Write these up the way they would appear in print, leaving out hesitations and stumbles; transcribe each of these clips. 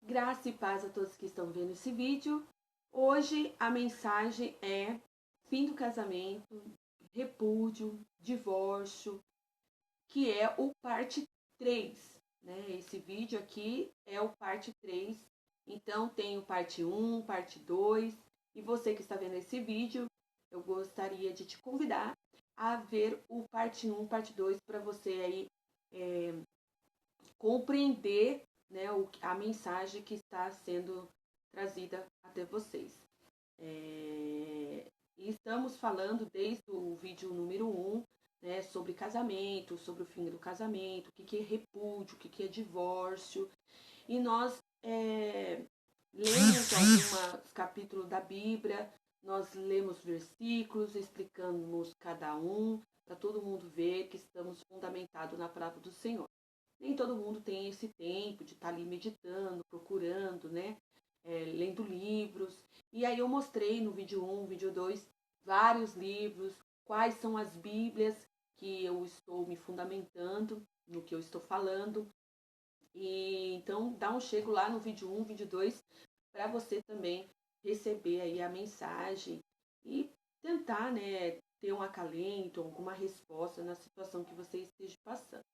Graça e paz a todos que estão vendo esse vídeo. Hoje a mensagem é fim do casamento, repúdio, divórcio, que é o parte 3, né? Esse vídeo aqui é o parte 3. Então tem o parte 1, parte 2. E você que está vendo esse vídeo, eu gostaria de te convidar a ver o parte 1, parte 2, para você aí compreender, né, a mensagem que está sendo trazida até vocês. E estamos falando desde o vídeo número 1, né, sobre casamento, sobre o fim do casamento, o que é repúdio, o que é divórcio. E nós lemos alguns capítulos da Bíblia, nós lemos versículos, explicamos cada um, para todo mundo ver que estamos fundamentados na palavra do Senhor. Nem todo mundo tem esse tempo de estar ali meditando, procurando, né? Lendo livros. E aí eu mostrei no vídeo 1, vídeo 2, vários livros, quais são as Bíblias que eu estou me fundamentando no que eu estou falando. E então dá um chego lá no vídeo 1, vídeo 2, para você também receber aí a mensagem e tentar, né, ter um acalento, alguma resposta na situação que você esteja passando.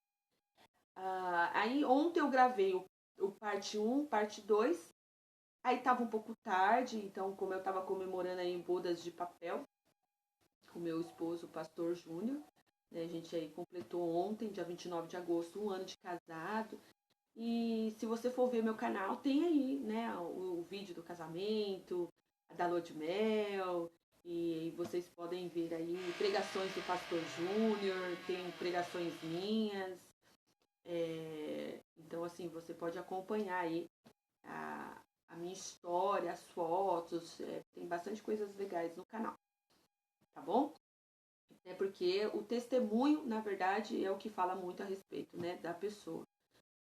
Aí ontem eu gravei o parte 1, parte 2. Aí tava um pouco tarde, então como eu tava comemorando aí bodas de papel com meu esposo, o pastor Júnior, né, a gente aí completou ontem, dia 29 de agosto, 1 ano de casado. E se você for ver meu canal, tem aí, né, o vídeo do casamento, da lua de mel, e vocês podem ver aí pregações do pastor Júnior, tem pregações minhas. Então, assim, você pode acompanhar aí a minha história, as fotos, tem bastante coisas legais no canal, tá bom? É porque o testemunho, na verdade, é o que fala muito a respeito, né, da pessoa.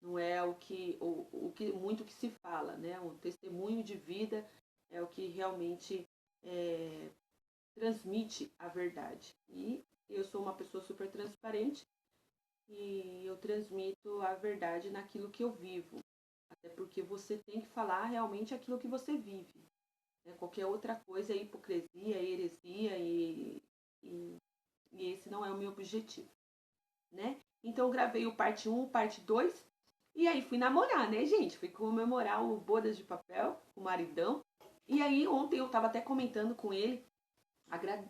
Não é o que muito que se fala, né? O testemunho de vida é o que realmente transmite a verdade. E eu sou uma pessoa super transparente e eu transmito a verdade naquilo que eu vivo. Até porque você tem que falar realmente aquilo que você vive. Né? Qualquer outra coisa é hipocrisia, é heresia e esse não é o meu objetivo. Né? Então eu gravei o parte 1, parte 2 e aí fui namorar, né, gente? Fui comemorar o bodas de papel, o maridão. E aí ontem eu tava até comentando com ele,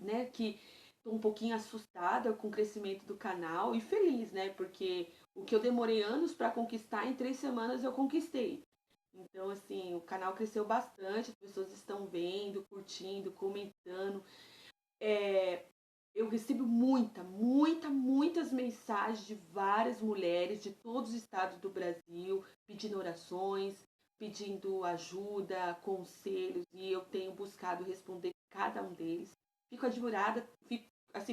né, que tô um pouquinho assustada com o crescimento do canal e feliz, né? Porque o que eu demorei anos para conquistar, em 3 semanas eu conquistei. Então, assim, o canal cresceu bastante, as pessoas estão vendo, curtindo, comentando. Eu recebo muitas mensagens de várias mulheres de todos os estados do Brasil, pedindo orações, pedindo ajuda, conselhos, e eu tenho buscado responder cada um deles. Fico admirada,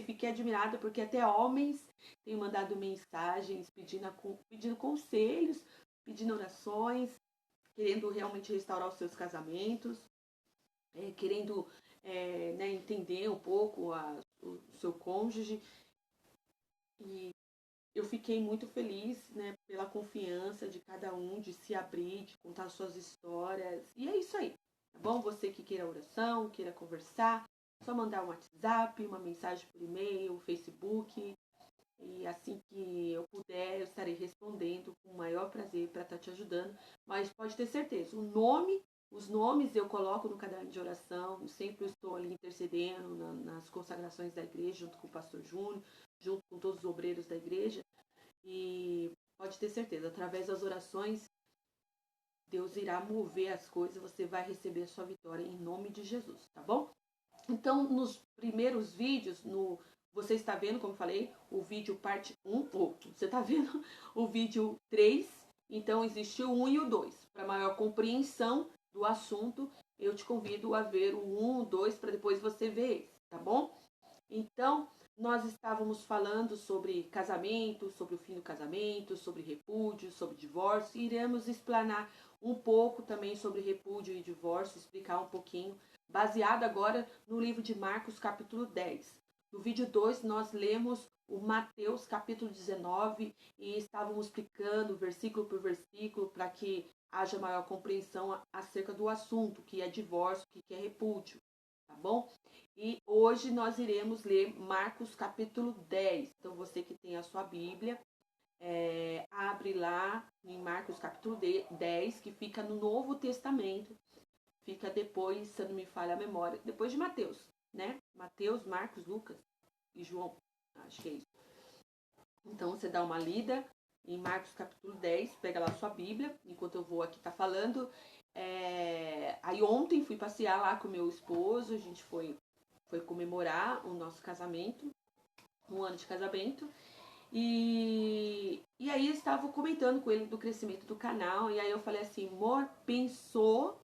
fiquei admirada porque até homens têm mandado mensagens pedindo conselhos, pedindo orações, querendo realmente restaurar os seus casamentos, querendo né, entender um pouco o seu cônjuge. E eu fiquei muito feliz, né, pela confiança de cada um, de se abrir, de contar suas histórias. E é isso aí, tá bom? Você que queira oração, queira conversar, só mandar um WhatsApp, uma mensagem por e-mail, Facebook. E assim que eu puder, eu estarei respondendo com o maior prazer para estar te ajudando. Mas pode ter certeza, os nomes eu coloco no caderno de oração, sempre estou ali intercedendo nas consagrações da igreja, junto com o pastor Júnior, junto com todos os obreiros da igreja. E pode ter certeza, através das orações, Deus irá mover as coisas, você vai receber a sua vitória em nome de Jesus, tá bom? Então, nos primeiros vídeos, você está vendo, como eu falei, o vídeo parte 1, ou você está vendo o vídeo 3, então existe o 1 e o 2. Para maior compreensão do assunto, eu te convido a ver o 1, o 2, para depois você ver esse, tá bom? Então, nós estávamos falando sobre casamento, sobre o fim do casamento, sobre repúdio, sobre divórcio, e iremos explanar um pouco também sobre repúdio e divórcio, explicar um pouquinho, baseado agora no livro de Marcos, capítulo 10. No vídeo 2, nós lemos o Mateus capítulo 19 e estávamos explicando versículo por versículo para que haja maior compreensão acerca do assunto, que é divórcio, que é repúdio, tá bom? E hoje nós iremos ler Marcos capítulo 10. Então você que tem a sua Bíblia, abre lá em Marcos capítulo 10, que fica no Novo Testamento, fica depois, se não me falha a memória, depois de Mateus, né? Mateus, Marcos, Lucas e João, acho que é isso. Então você dá uma lida em Marcos capítulo 10, pega lá a sua Bíblia, enquanto eu vou aqui tá falando. Aí ontem fui passear lá com meu esposo, a gente foi comemorar o nosso casamento, 1 ano de casamento. E aí eu estava comentando com ele do crescimento do canal, e aí eu falei assim, amor, pensou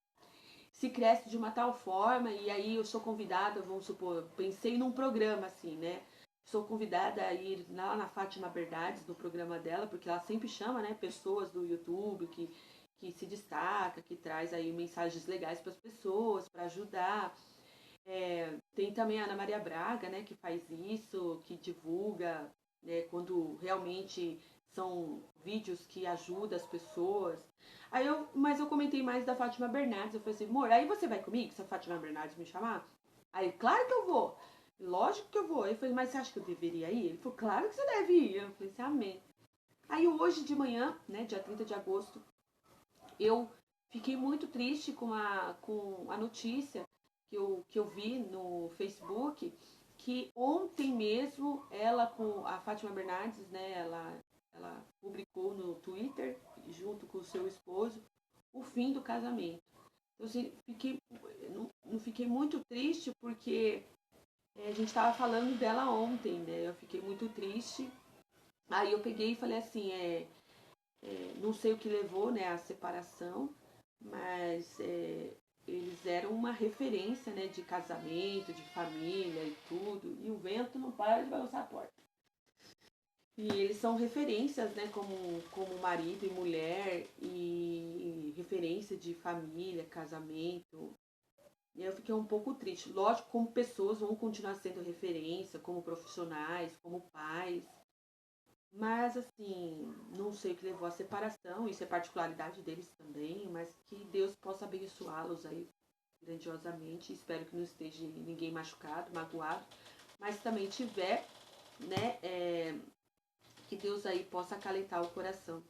se cresce de uma tal forma, e aí eu sou convidada, vamos supor, pensei num programa assim, né? Sou convidada a ir lá na Fátima Bernardes, no programa dela, porque ela sempre chama, né, pessoas do YouTube que se destaca, que traz aí mensagens legais para as pessoas, para ajudar. Tem também a Ana Maria Braga, né, que faz isso, que divulga, né, quando realmente são vídeos que ajudam as pessoas. Mas eu comentei mais da Fátima Bernardes, eu falei assim, amor, aí você vai comigo se a Fátima Bernardes me chamar? Aí, claro que eu vou, lógico que eu vou. Eu falei, mas você acha que eu deveria ir? Ele falou, claro que você deve ir. Eu falei assim, amém. Aí hoje de manhã, né, dia 30 de agosto, eu fiquei muito triste com a notícia que eu vi no Facebook, que ontem mesmo ela com a Fátima Bernardes, né, ela publicou no Twitter, junto com o seu esposo, o fim do casamento. Eu assim, não fiquei muito triste porque a gente estava falando dela ontem, né? Eu fiquei muito triste. Aí eu peguei e falei assim, não sei o que levou, né, à separação, mas eles eram uma referência, né, de casamento, de família e tudo, e o vento não para de balançar a porta. E eles são referências, né, como marido e mulher, e referência de família, casamento. E eu fiquei um pouco triste. Lógico, como pessoas vão continuar sendo referência, como profissionais, como pais. Mas, assim, não sei o que levou à separação, isso é particularidade deles também, mas que Deus possa abençoá-los aí grandiosamente. Espero que não esteja ninguém machucado, magoado, mas também tiver, né, que Deus aí possa acalentar o coração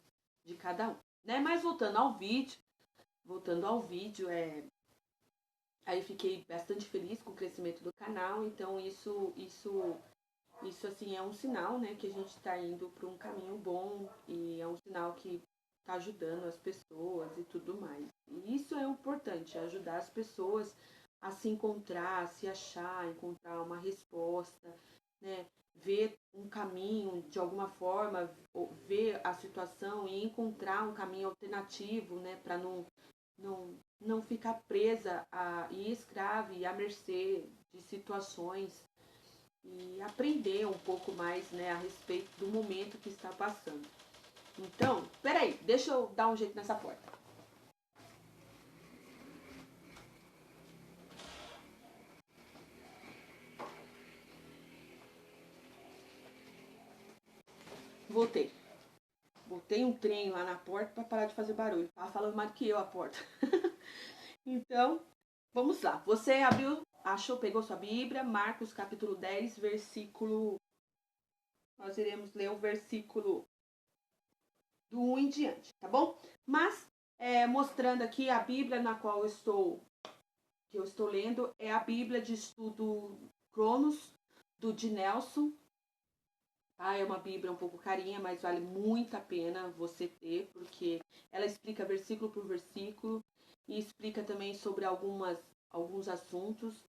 de cada um. Né? Mas voltando ao vídeo, aí fiquei bastante feliz com o crescimento do canal, então isso assim é um sinal, né, que a gente está indo para um caminho bom e é um sinal que está ajudando as pessoas e tudo mais. E isso é importante, ajudar as pessoas a se encontrar, a se achar, encontrar uma resposta, né, ver um caminho de alguma forma, ver a situação e encontrar um caminho alternativo, né, para não ficar presa e escrava e à mercê de situações e aprender um pouco mais, né, a respeito do momento que está passando. Então, peraí, deixa eu dar um jeito nessa porta. Voltei. Botei um trem lá na porta para parar de fazer barulho. Tava falando mais do que eu a porta. Então, vamos lá. Você abriu, achou, pegou sua Bíblia, Marcos capítulo 10, versículo. Nós iremos ler o versículo do 1 em diante, tá bom? Mas, mostrando aqui a Bíblia na qual que eu estou lendo, é a Bíblia de Estudo Cronos, do de Nelson. É uma Bíblia um pouco carinha, mas vale muito a pena você ter, porque ela explica versículo por versículo e explica também sobre alguns assuntos,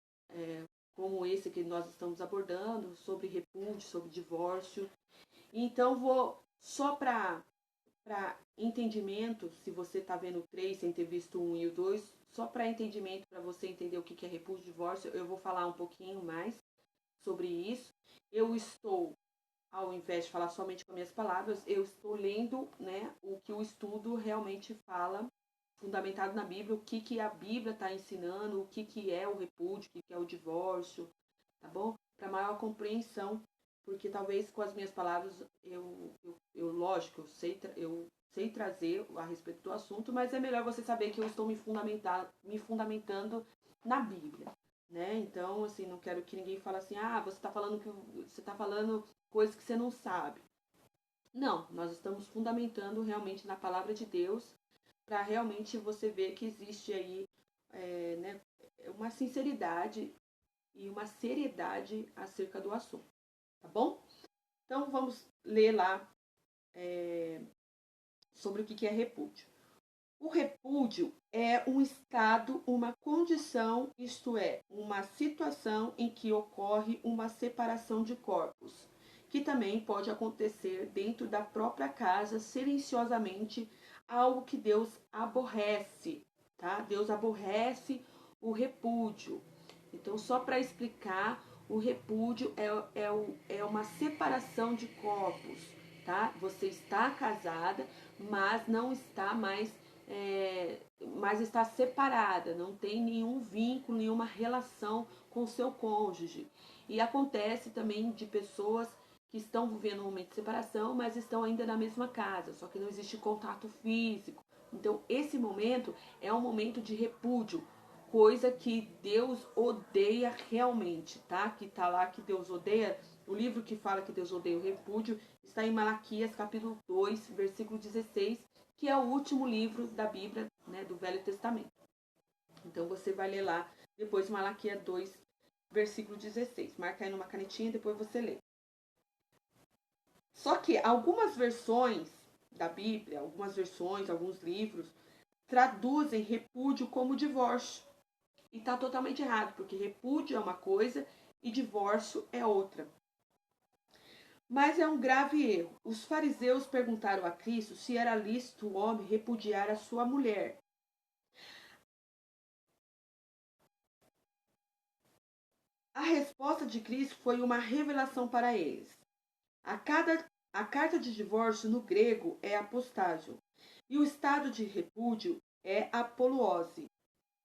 como esse que nós estamos abordando, sobre repúdio, sobre divórcio. Então, vou só para entendimento, se você está vendo o 3 sem ter visto o 1 e o 2, só para entendimento, para você entender o que é repúdio e divórcio, eu vou falar um pouquinho mais sobre isso. Eu estou, ao invés de falar somente com minhas palavras, eu estou lendo, né, o que o estudo realmente fala, fundamentado na Bíblia, o que a Bíblia está ensinando, o que é o repúdio, o que é o divórcio, tá bom? Para maior compreensão, porque talvez com as minhas palavras lógico, eu sei trazer a respeito do assunto, mas é melhor você saber que eu estou me fundamentando na Bíblia, né? Então, assim, não quero que ninguém fale assim, você está falando coisas que você não sabe. Não, nós estamos fundamentando realmente na palavra de Deus, para realmente você ver que existe aí né, uma sinceridade e uma seriedade acerca do assunto, tá bom? Então vamos ler lá sobre o que é repúdio. O repúdio é um estado, uma condição, isto é, uma situação em que ocorre uma separação de corpos, que também pode acontecer dentro da própria casa, silenciosamente, algo que Deus aborrece, tá? Deus aborrece o repúdio. Então, só para explicar, o repúdio é uma separação de corpos, tá? Você está casada, mas não está mais mas está separada, não tem nenhum vínculo, nenhuma relação com o seu cônjuge. E acontece também de pessoas que estão vivendo um momento de separação, mas estão ainda na mesma casa, só que não existe contato físico. Então, esse momento é um momento de repúdio, coisa que Deus odeia realmente, tá? Que tá lá que Deus odeia. O livro que fala que Deus odeia o repúdio está em Malaquias, capítulo 2, versículo 16, que é o último livro da Bíblia, né, do Velho Testamento. Então você vai ler lá depois Malaquias 2, versículo 16. Marca aí numa canetinha e depois você lê. Só que algumas versões da Bíblia, alguns livros, traduzem repúdio como divórcio. E está totalmente errado, porque repúdio é uma coisa e divórcio é outra. Mas é um grave erro. Os fariseus perguntaram a Cristo se era lícito o homem repudiar a sua mulher. A resposta de Cristo foi uma revelação para eles. A carta de divórcio no grego é apostágio e o estado de repúdio é apoluose.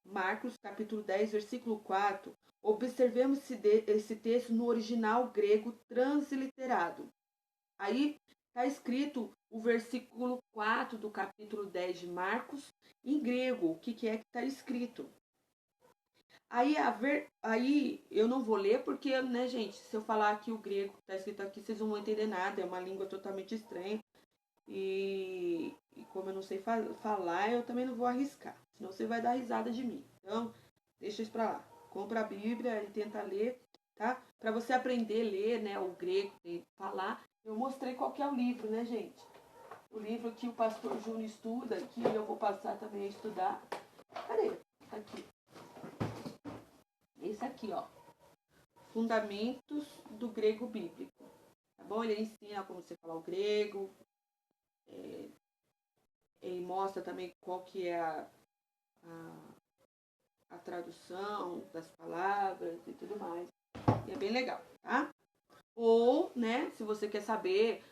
Marcos capítulo 10, versículo 4. Observemos esse texto no original grego transliterado. Aí está escrito o versículo 4 do capítulo 10 de Marcos em grego. O que é que está escrito? Aí eu não vou ler porque, né, gente, se eu falar aqui o grego que está escrito aqui, vocês não vão entender nada. É uma língua totalmente estranha. E como eu não sei falar, eu também não vou arriscar. Senão você vai dar risada de mim. Então, deixa isso pra lá. Compra a Bíblia e tenta ler, tá? Para você aprender a ler, né, o grego e falar. Eu mostrei qual que é o livro, né, gente? O livro que o pastor Júnior estuda, que eu vou passar também a estudar. Cadê? Aqui. Esse aqui, ó. Fundamentos do grego bíblico. Tá bom? Ele ensina como você falar o grego. Ele mostra também qual que é a tradução das palavras e tudo mais. E é bem legal, tá? Ou, né, se você quer saber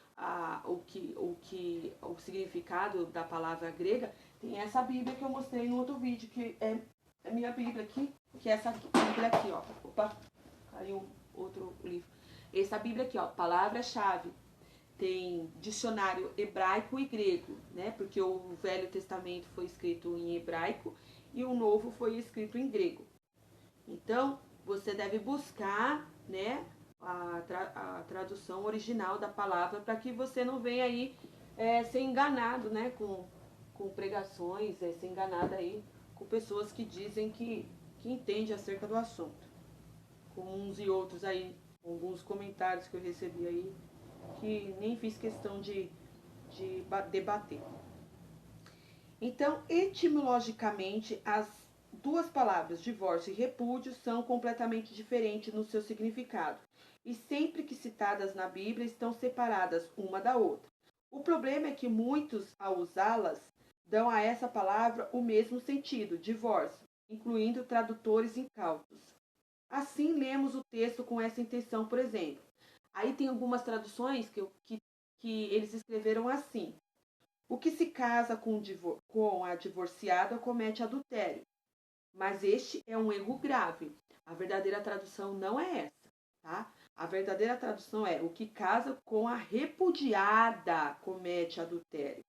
o significado da palavra grega, tem essa Bíblia que eu mostrei no outro vídeo, que é a minha Bíblia aqui, que é essa Bíblia aqui, ó. Opa, caiu outro livro. Essa Bíblia aqui, ó, palavra-chave. Tem dicionário hebraico e grego, né? Porque o Velho Testamento foi escrito em hebraico e o Novo foi escrito em grego. Então, você deve buscar, né, a tradução original da palavra para que você não venha aí ser enganado, né, com pregações, ser enganado aí com pessoas que dizem que entendem acerca do assunto. Com uns e outros aí, alguns comentários que eu recebi aí, que nem fiz questão de debater. Então, etimologicamente, as duas palavras divórcio e repúdio são completamente diferentes no seu significado, e sempre que citadas na Bíblia estão separadas uma da outra. O problema é que muitos, ao usá-las, dão a essa palavra o mesmo sentido, divórcio, incluindo tradutores incautos. Assim, lemos o texto com essa intenção, por exemplo. Aí tem algumas traduções que eles escreveram assim: o que se casa com a divorciada comete adultério. Mas este é um erro grave. A verdadeira tradução não é essa. tá? A verdadeira tradução é: o que casa com a repudiada comete adultério.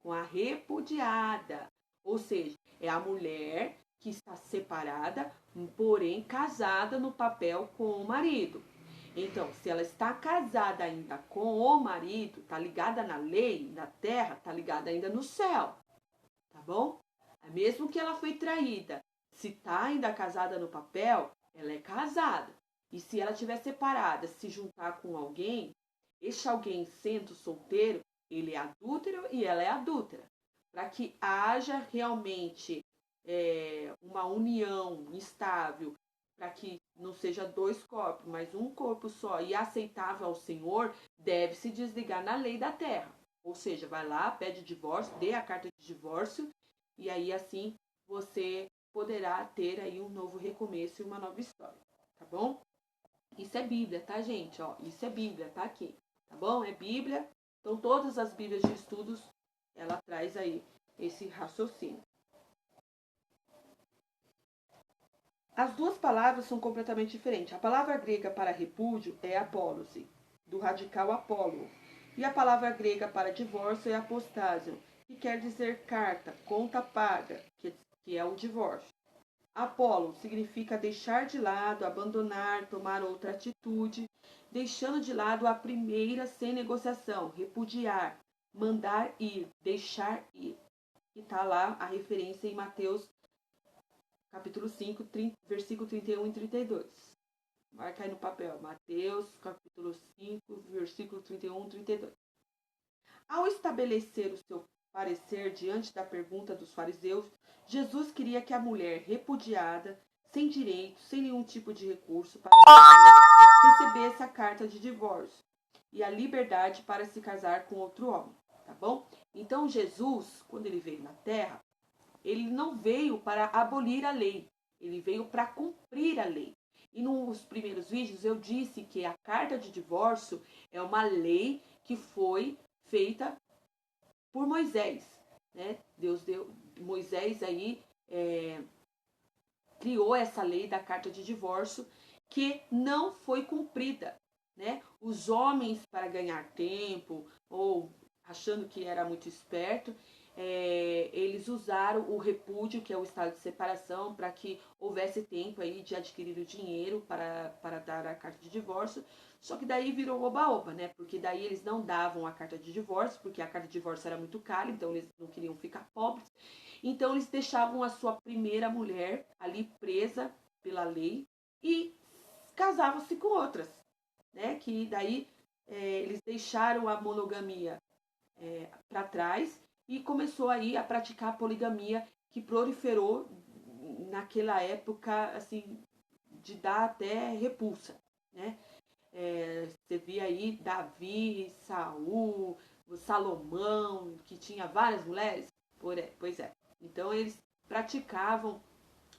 Com a repudiada. Ou seja, é a mulher que está separada, porém casada no papel com o marido. Então, se ela está casada ainda com o marido, está ligada na lei, na terra, está ligada ainda no céu, tá bom? Mesmo que ela foi traída, se está ainda casada no papel, ela é casada. E se ela estiver separada, se juntar com alguém, este alguém sendo solteiro, ele é adúltero e ela é adúltera. Para que haja realmente uma união estável, para que não seja dois corpos, mas um corpo só e aceitável ao Senhor, deve se desligar na lei da terra. Ou seja, vai lá, pede divórcio, dê a carta de divórcio, e aí assim você poderá ter aí um novo recomeço e uma nova história, tá bom? Isso é Bíblia, tá, gente? Ó, isso é Bíblia, tá aqui, tá bom? É Bíblia. Então, todas as Bíblias de estudos, ela traz aí esse raciocínio. As duas palavras são completamente diferentes. A palavra grega para repúdio é apólose, do radical apolo. E a palavra grega para divórcio é apostasio, que quer dizer carta, conta paga, que é o divórcio. Apolo significa deixar de lado, abandonar, tomar outra atitude, deixando de lado a primeira sem negociação, repudiar, mandar ir, deixar ir. E está lá a referência em Mateus capítulo 5, versículo 31 e 32. Marca aí no papel, Mateus capítulo 5, versículo 31 e 32. Ao estabelecer o seu parecer diante da pergunta dos fariseus, Jesus queria que a mulher repudiada, sem direito, sem nenhum tipo de recurso para recebesse a carta de divórcio e a liberdade para se casar com outro homem, tá bom? Então Jesus, quando ele veio na terra, ele não veio para abolir a lei, ele veio para cumprir a lei. E nos primeiros vídeos eu disse que a carta de divórcio é uma lei que foi feita por Moisés, né? Deus deu, Moisés aí criou essa lei da carta de divórcio que não foi cumprida, né? Os homens, para ganhar tempo ou achando que era muito esperto, eles usaram o repúdio, que é o estado de separação, para que houvesse tempo aí de adquirir o dinheiro para dar a carta de divórcio. Só que daí virou oba-oba, né? Porque daí eles não davam a carta de divórcio, porque a carta de divórcio era muito cara, então eles não queriam ficar pobres. Então eles deixavam a sua primeira mulher ali presa pela lei e casavam-se com outras, né? Que daí eles deixaram a monogamia para trás e começou aí a praticar a poligamia, que proliferou naquela época, assim, de dar até repulsa, né? Você via aí Davi, Saul, Salomão, que tinha várias mulheres. Pois é. Então eles praticavam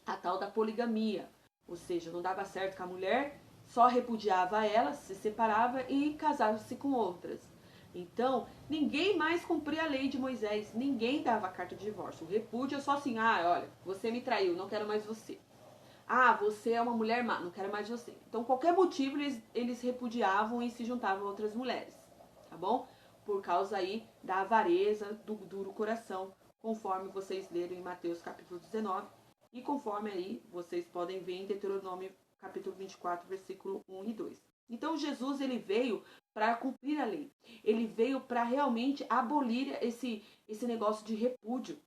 a tal da poligamia, ou seja, não dava certo com a mulher, só repudiava ela, se separava e casava-se com outras. Então, ninguém mais cumpria a lei de Moisés, ninguém dava carta de divórcio. O repúdio é só assim: ah, olha, você me traiu, não quero mais você. Ah, você é uma mulher má, não quero mais você. Então, qualquer motivo, eles repudiavam e se juntavam a outras mulheres, tá bom? Por causa aí da avareza, do duro coração, conforme vocês leram em Mateus capítulo 19, e conforme aí vocês podem ver em Deuteronômio capítulo 24, versículo 1 e 2. Então, Jesus, ele veio para cumprir a lei. Ele veio para realmente abolir esse negócio de repúdio.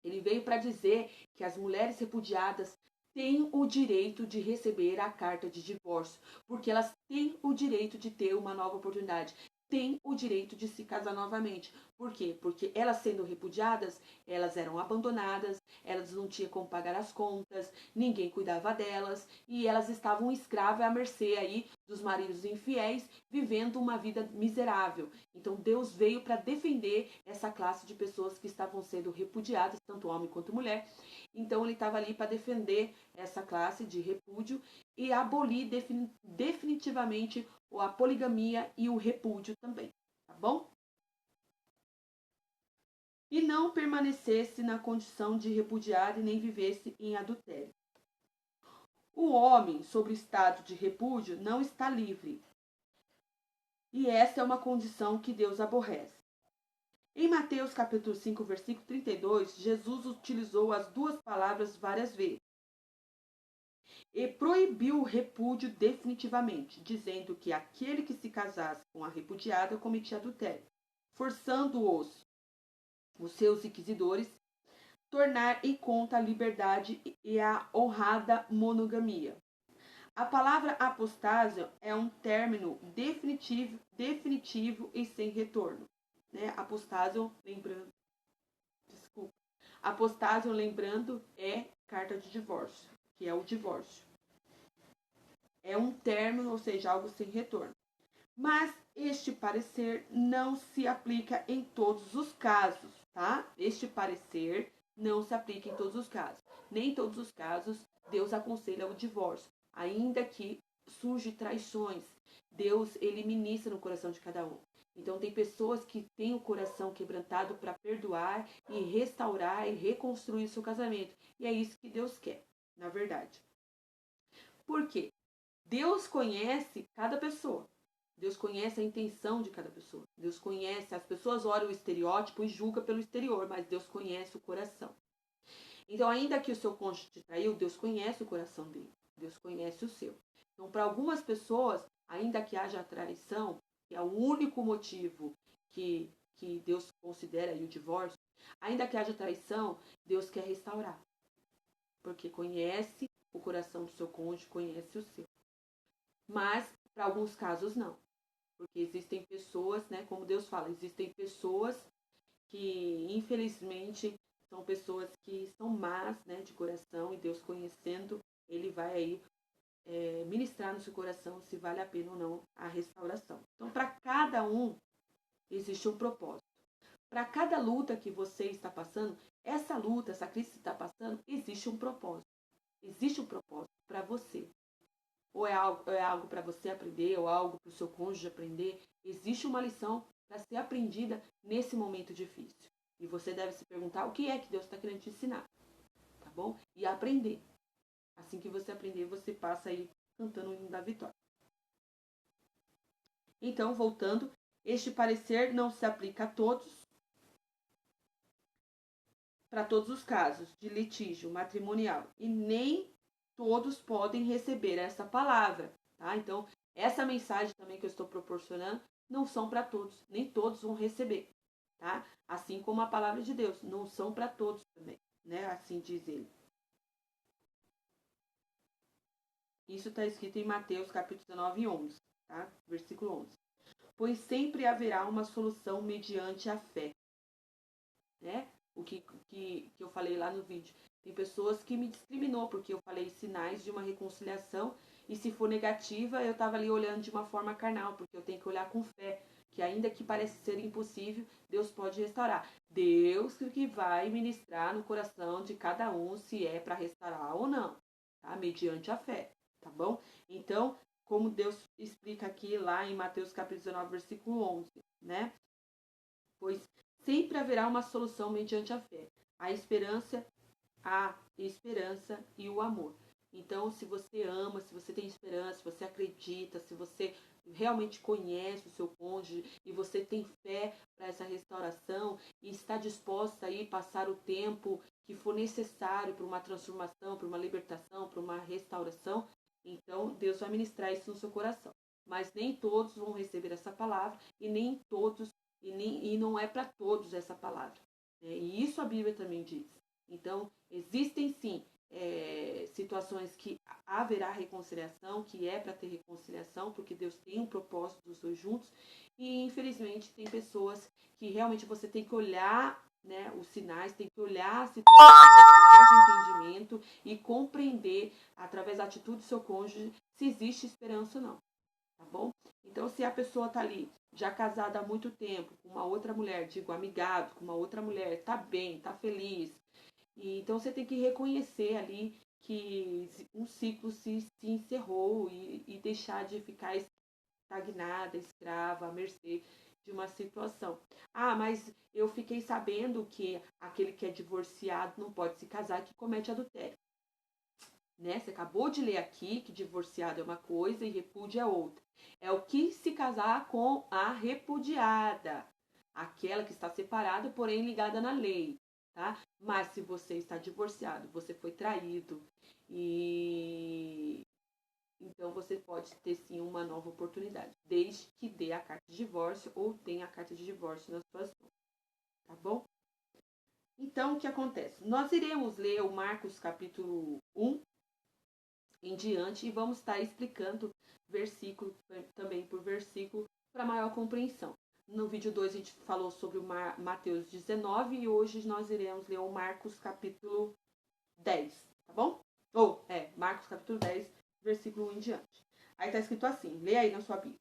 Ele veio para dizer que as mulheres repudiadas têm o direito de receber a carta de divórcio, porque elas têm o direito de ter uma nova oportunidade, têm o direito de se casar novamente. Por quê? Porque elas sendo repudiadas, elas eram abandonadas, elas não tinham como pagar as contas, ninguém cuidava delas e elas estavam escravas à mercê aí dos maridos infiéis, vivendo uma vida miserável. Então Deus veio para defender essa classe de pessoas que estavam sendo repudiadas, tanto homem quanto mulher. Então ele estava ali para defender essa classe de repúdio e abolir definitivamente a poligamia e o repúdio também, tá bom? E não permanecesse na condição de repudiado e nem vivesse em adultério. O homem, sob o estado de repúdio, não está livre. E essa é uma condição que Deus aborrece. Em Mateus capítulo 5, versículo 32, Jesus utilizou as duas palavras várias vezes e proibiu o repúdio definitivamente, dizendo que aquele que se casasse com a repudiada cometia adultério, forçando os seus inquisidores, tornar em conta a liberdade e a honrada monogamia. A palavra apostásia é um término definitivo e sem retorno. Né? Apostásia, lembrando, é carta de divórcio, que é o divórcio. É um término, ou seja, algo sem retorno. Mas este parecer não se aplica em todos os casos, tá? Este parecer não se aplica em todos os casos. Nem em todos os casos Deus aconselha o divórcio. Ainda que surge traições, Deus, ele ministra no coração de cada um. Então tem pessoas que têm o coração quebrantado para perdoar e restaurar e reconstruir o seu casamento. E é isso que Deus quer, na verdade. Por quê? Deus conhece cada pessoa. Deus conhece a intenção de cada pessoa. Deus conhece, as pessoas olham o estereótipo e julgam pelo exterior, mas Deus conhece o coração. Então, ainda que o seu cônjuge te traiu, Deus conhece o coração dele. Deus conhece o seu. Então, para algumas pessoas, ainda que haja traição, que é o único motivo que Deus considera aí o divórcio, ainda que haja traição, Deus quer restaurar. Porque conhece o coração do seu cônjuge, conhece o seu. Mas, para alguns casos, não. Porque existem pessoas, né, como Deus fala, existem pessoas que, infelizmente, são pessoas que são más, né, de coração, e Deus conhecendo, ele vai aí ministrar no seu coração se vale a pena ou não a restauração. Então, para cada um, existe um propósito. Para cada luta que você está passando, essa luta, essa crise que você está passando, existe um propósito. Existe um propósito para você. Ou é algo para você aprender, ou algo para o seu cônjuge aprender. Existe uma lição para ser aprendida nesse momento difícil. E você deve se perguntar o que é que Deus está querendo te ensinar. Tá bom? E aprender. Assim que você aprender, você passa aí cantando o hino da vitória. Então, voltando, este parecer não se aplica a todos, para todos os casos de litígio matrimonial. E nem todos podem receber essa palavra, tá? Então, essa mensagem também que eu estou proporcionando não são para todos, nem todos vão receber, tá? Assim como a palavra de Deus, não são para todos também, né? Assim diz ele. Isso está escrito em Mateus capítulo 19, 11, tá? Versículo 11. Pois sempre haverá uma solução mediante a fé, né? O que eu falei lá no vídeo. Tem pessoas que me discriminou porque eu falei sinais de uma reconciliação e se for negativa eu estava ali olhando de uma forma carnal, porque eu tenho que olhar com fé, que ainda que pareça ser impossível, Deus pode restaurar. Deus que vai ministrar no coração de cada um se é para restaurar ou não, tá? Mediante a fé, tá bom? Então, como Deus explica aqui lá em Mateus capítulo 19, versículo 11, né? Pois sempre haverá uma solução mediante a fé, a esperança e o amor. Então, se você ama, se você tem esperança, se você acredita, se você realmente conhece o seu cônjuge e você tem fé para essa restauração e está disposta a ir passar o tempo que for necessário para uma transformação, para uma libertação, para uma restauração, então Deus vai ministrar isso no seu coração. Mas nem todos vão receber essa palavra e nem todos e não é para todos essa palavra. E isso a Bíblia também diz. Então, existem sim situações que haverá reconciliação, que é para ter reconciliação, porque Deus tem um propósito dos dois juntos. E, infelizmente, tem pessoas que realmente você tem que olhar, né, os sinais, tem que olhar a situação de entendimento e compreender, através da atitude do seu cônjuge, se existe esperança ou não. Tá bom? Então, se a pessoa tá ali, já casada há muito tempo, com uma outra mulher, digo, amigado, com uma outra mulher, tá bem, tá feliz. E, então, você tem que reconhecer ali que um ciclo se encerrou e deixar de ficar estagnada, escrava, à mercê de uma situação. Ah, mas eu fiquei sabendo que aquele que é divorciado não pode se casar, que comete adultério. né? Você acabou de ler aqui que divorciado é uma coisa e repúdio é outra. É o que se casar com a repudiada, aquela que está separada, porém ligada na lei, tá? Mas se você está divorciado, você foi traído e então você pode ter sim uma nova oportunidade, desde que dê a carta de divórcio ou tenha a carta de divórcio nas suas mãos, tá bom? Então, o que acontece? Nós iremos ler o Marcos capítulo 1 em diante e vamos estar explicando versículo também por versículo para maior compreensão. No vídeo 2 a gente falou sobre o Mateus 19 e hoje nós iremos ler o Marcos capítulo 10, tá bom? Marcos capítulo 10, versículo 1 em diante. Aí está escrito assim, lê aí na sua Bíblia.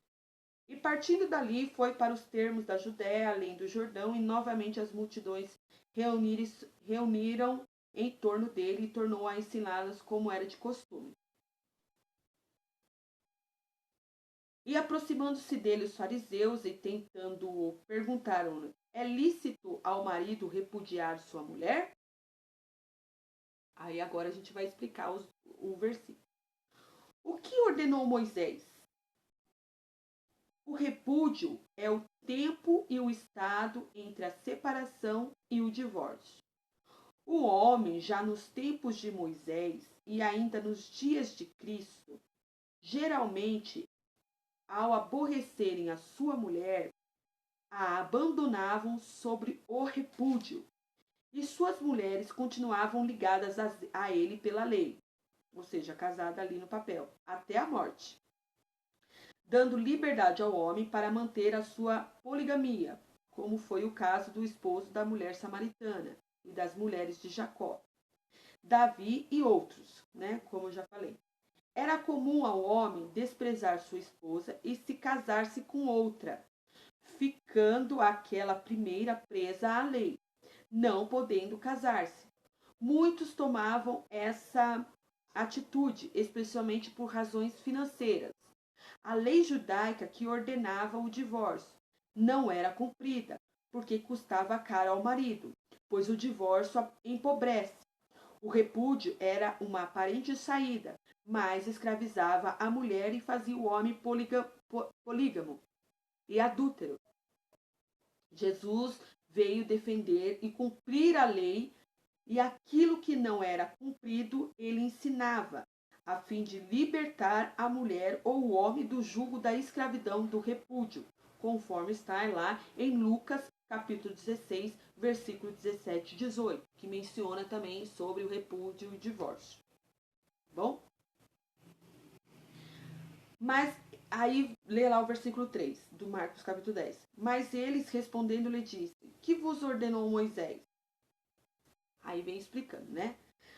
E partindo dali foi para os termos da Judéia, além do Jordão, e novamente as multidões reuniram em torno dele e tornou a ensiná-las como era de costume. E aproximando-se dele os fariseus e tentando perguntaram-lhe, é lícito ao marido repudiar sua mulher? Aí agora a gente vai explicar o versículo. O que ordenou Moisés? O repúdio é o tempo e o estado entre a separação e o divórcio. O homem, já nos tempos de Moisés e ainda nos dias de Cristo, geralmente, ao aborrecerem a sua mulher, a abandonavam sobre o repúdio, e suas mulheres continuavam ligadas a ele pela lei, ou seja, casada ali no papel, até a morte, dando liberdade ao homem para manter a sua poligamia, como foi o caso do esposo da mulher samaritana e das mulheres de Jacó, Davi e outros, né, como eu já falei. Era comum ao homem desprezar sua esposa e se casar-se com outra, ficando aquela primeira presa à lei, não podendo casar-se. Muitos tomavam essa atitude, especialmente por razões financeiras. A lei judaica que ordenava o divórcio não era cumprida, porque custava caro ao marido, pois o divórcio empobrece. O repúdio era uma aparente saída, mas escravizava a mulher e fazia o homem polígamo e adúltero. Jesus veio defender e cumprir a lei, e aquilo que não era cumprido, ele ensinava, a fim de libertar a mulher ou o homem do jugo da escravidão do repúdio, conforme está lá em Lucas capítulo 16, versículo 17 e 18, que menciona também sobre o repúdio e o divórcio. Bom? Mas aí lê lá o versículo 3 do Marcos capítulo 10. Mas eles respondendo lhe disse, que vos ordenou Moisés? Aí vem explicando, né?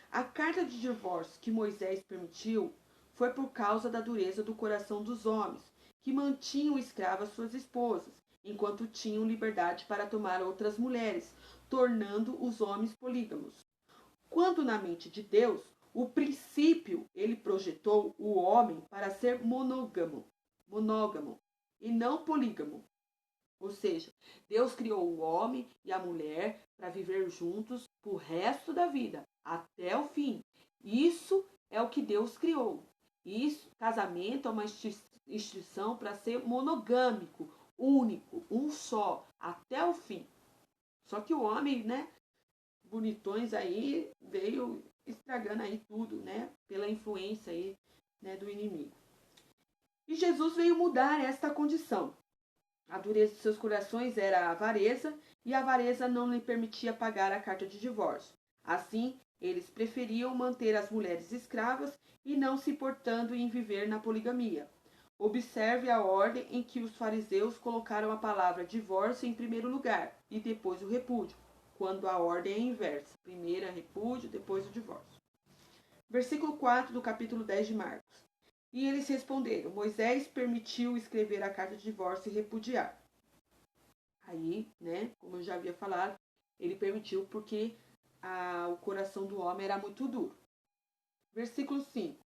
A carta de divórcio que Moisés permitiu foi por causa da dureza do coração dos homens, que mantinham escravas suas esposas, enquanto tinham liberdade para tomar outras mulheres, tornando os homens polígamos. Quando na mente de Deus, o princípio ele projetou o homem para ser monógamo e não polígamo. Ou seja, Deus criou o homem e a mulher para viver juntos pro resto da vida, até o fim. Isso é o que Deus criou. Isso, casamento é uma instituição para ser monogâmico, único, um só, até o fim. Só que o homem, né, bonitões aí, veio estragando aí tudo, né, pela influência aí, né, do inimigo. E Jesus veio mudar esta condição. A dureza de seus corações era a avareza, e a avareza não lhe permitia pagar a carta de divórcio. Assim, eles preferiam manter as mulheres escravas e não se importando em viver na poligamia. Observe a ordem em que os fariseus colocaram a palavra divórcio em primeiro lugar e depois o repúdio, quando a ordem é inversa. Primeiro é repúdio, depois o divórcio. Versículo 4 do capítulo 10 de Marcos. E eles responderam, Moisés permitiu escrever a carta de divórcio e repudiar. Aí, né, como eu já havia falado, ele permitiu porque o coração do homem era muito duro. Versículo 5.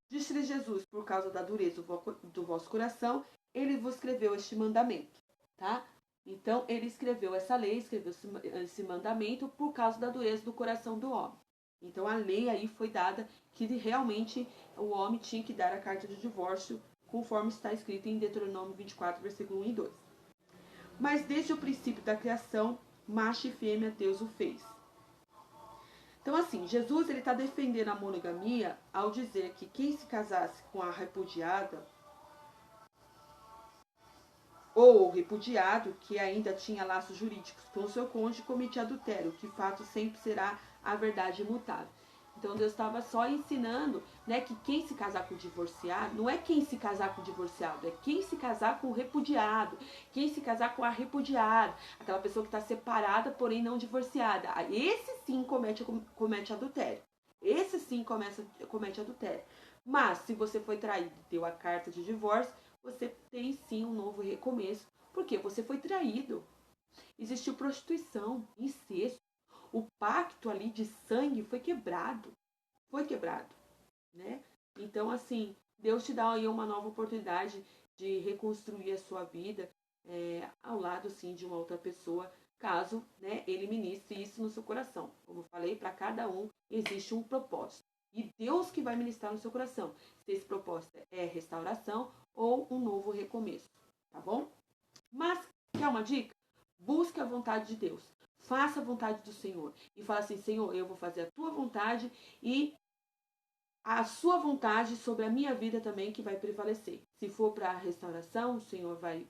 Disse-lhe Jesus, por causa da dureza do vosso coração, ele vos escreveu este mandamento, tá? Então, ele escreveu essa lei, escreveu esse mandamento por causa da dureza do coração do homem. Então a lei aí foi dada que realmente o homem tinha que dar a carta de divórcio, conforme está escrito em Deuteronômio 24, versículo 1 e 2. Mas desde o princípio da criação, macho e fêmea Deus o fez. Então assim, Jesus ele está defendendo a monogamia ao dizer que quem se casasse com a repudiada ou o repudiado que ainda tinha laços jurídicos com o seu cônjuge cometia adultério, que fato sempre será a verdade imutável. Então Deus estava só ensinando, né, que quem se casar com o divorciado, não é quem se casar com o divorciado, é quem se casar com o repudiado, quem se casar com a repudiada, aquela pessoa que está separada, porém não divorciada. Esse sim comete adultério. Esse sim comete adultério. Mas se você foi traído e deu a carta de divórcio, você tem sim um novo recomeço, porque você foi traído. Existiu prostituição, incesto. O pacto ali de sangue foi quebrado, né? Então, assim, Deus te dá aí uma nova oportunidade de reconstruir a sua vida ao lado, sim, de uma outra pessoa, caso, né, ele ministre isso no seu coração. Como eu falei, para cada um existe um propósito. E Deus que vai ministrar no seu coração, se esse propósito é restauração ou um novo recomeço, tá bom? Mas, quer uma dica? Busque a vontade de Deus. Faça a vontade do Senhor. E fala assim, Senhor, eu vou fazer a tua vontade e a sua vontade sobre a minha vida também que vai prevalecer. Se for para a restauração, o Senhor vai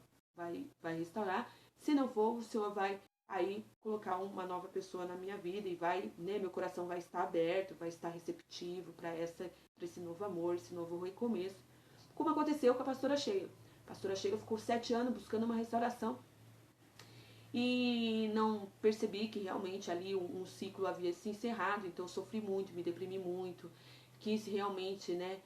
restaurar. Se não for, o Senhor vai aí colocar uma nova pessoa na minha vida e vai, né, meu coração vai estar aberto, vai estar receptivo para esse novo amor, esse novo recomeço. Como aconteceu com a pastora Sheila. A pastora Sheila ficou 7 anos buscando uma restauração e não percebi que realmente ali um ciclo havia se encerrado, então sofri muito, me deprimi muito, quis realmente, né,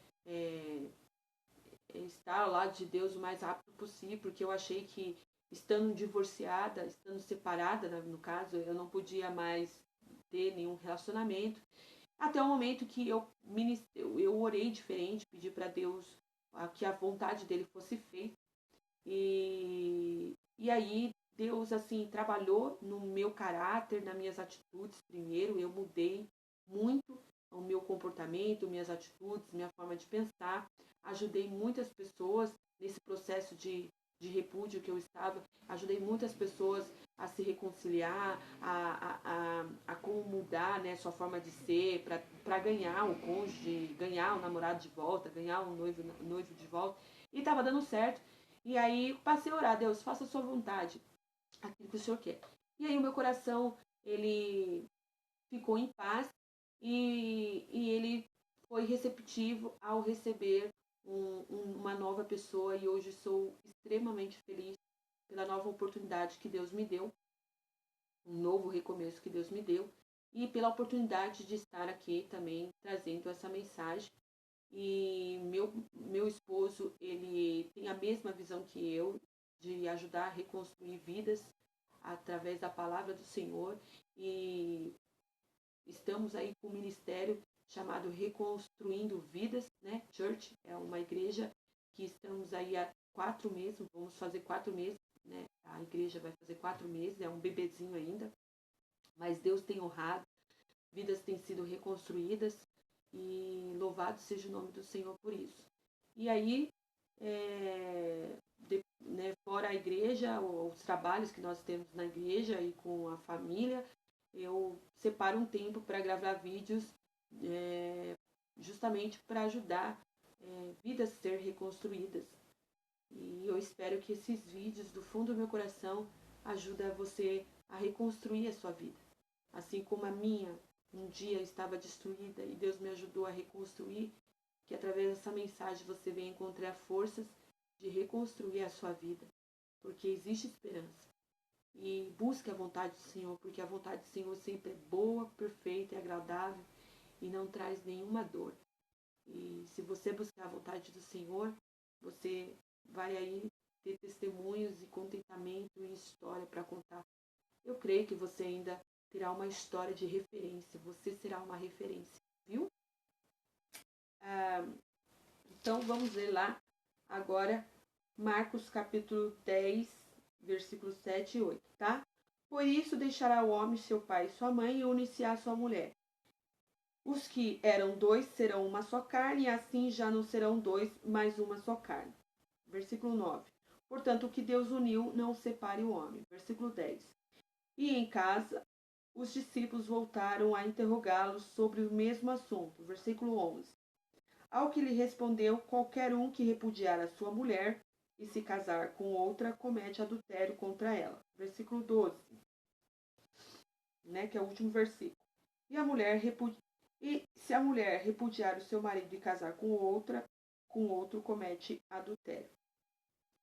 estar ao lado de Deus o mais rápido possível, porque eu achei que estando divorciada, estando separada, no caso, eu não podia mais ter nenhum relacionamento, até o momento que eu orei diferente, pedi para Deus que a vontade dele fosse feita, e aí Deus, assim, trabalhou no meu caráter, nas minhas atitudes primeiro. Eu mudei muito o meu comportamento, minhas atitudes, minha forma de pensar. Ajudei muitas pessoas nesse processo de repúdio que eu estava. Ajudei muitas pessoas a se reconciliar, a como mudar, né, sua forma de ser, para ganhar o cônjuge, ganhar o namorado de volta, ganhar o noivo de volta. E estava dando certo. E aí passei a orar, Deus, faça a sua vontade, aquilo que o Senhor quer. E aí o meu coração, ele ficou em paz e ele foi receptivo ao receber uma nova pessoa. E hoje sou extremamente feliz pela nova oportunidade que Deus me deu, um novo recomeço que Deus me deu, e pela oportunidade de estar aqui também trazendo essa mensagem. E meu esposo, ele tem a mesma visão que eu, de ajudar a reconstruir vidas através da palavra do Senhor. E estamos aí com um ministério chamado Reconstruindo Vidas, né? Church, é uma igreja que estamos aí há 4 meses, vamos fazer 4 meses, né? A igreja vai fazer 4 meses, é um bebezinho ainda, mas Deus tem honrado, vidas têm sido reconstruídas e louvado seja o nome do Senhor por isso. E aí, né, fora a igreja, os trabalhos que nós temos na igreja e com a família, eu separo um tempo para gravar vídeos justamente para ajudar vidas a ser reconstruídas. E eu espero que esses vídeos, do fundo do meu coração, ajudem você a reconstruir a sua vida. Assim como a minha um dia estava destruída e Deus me ajudou a reconstruir, que através dessa mensagem você venha encontrar forças de reconstruir a sua vida, porque existe esperança. E busque a vontade do Senhor, porque a vontade do Senhor sempre é boa, perfeita e agradável e não traz nenhuma dor. E se você buscar a vontade do Senhor, você vai aí ter testemunhos e contentamento e história para contar. Eu creio que você ainda terá uma história de referência, você será uma referência, viu? Então vamos ler lá agora Marcos capítulo 10, versículos 7 e 8, tá? Por isso deixará o homem seu pai e sua mãe e unir-se à sua mulher. Os que eram dois serão uma só carne, e assim já não serão dois, mas uma só carne. Versículo 9. Portanto, o que Deus uniu, não separe o homem. Versículo 10. E em casa, os discípulos voltaram a interrogá-los sobre o mesmo assunto. Versículo 11. Ao que lhe respondeu, qualquer um que repudiar a sua mulher e se casar com outra, comete adultério contra ela. Versículo 12, que é o último versículo. E se a mulher repudiar o seu marido e casar com outro comete adultério.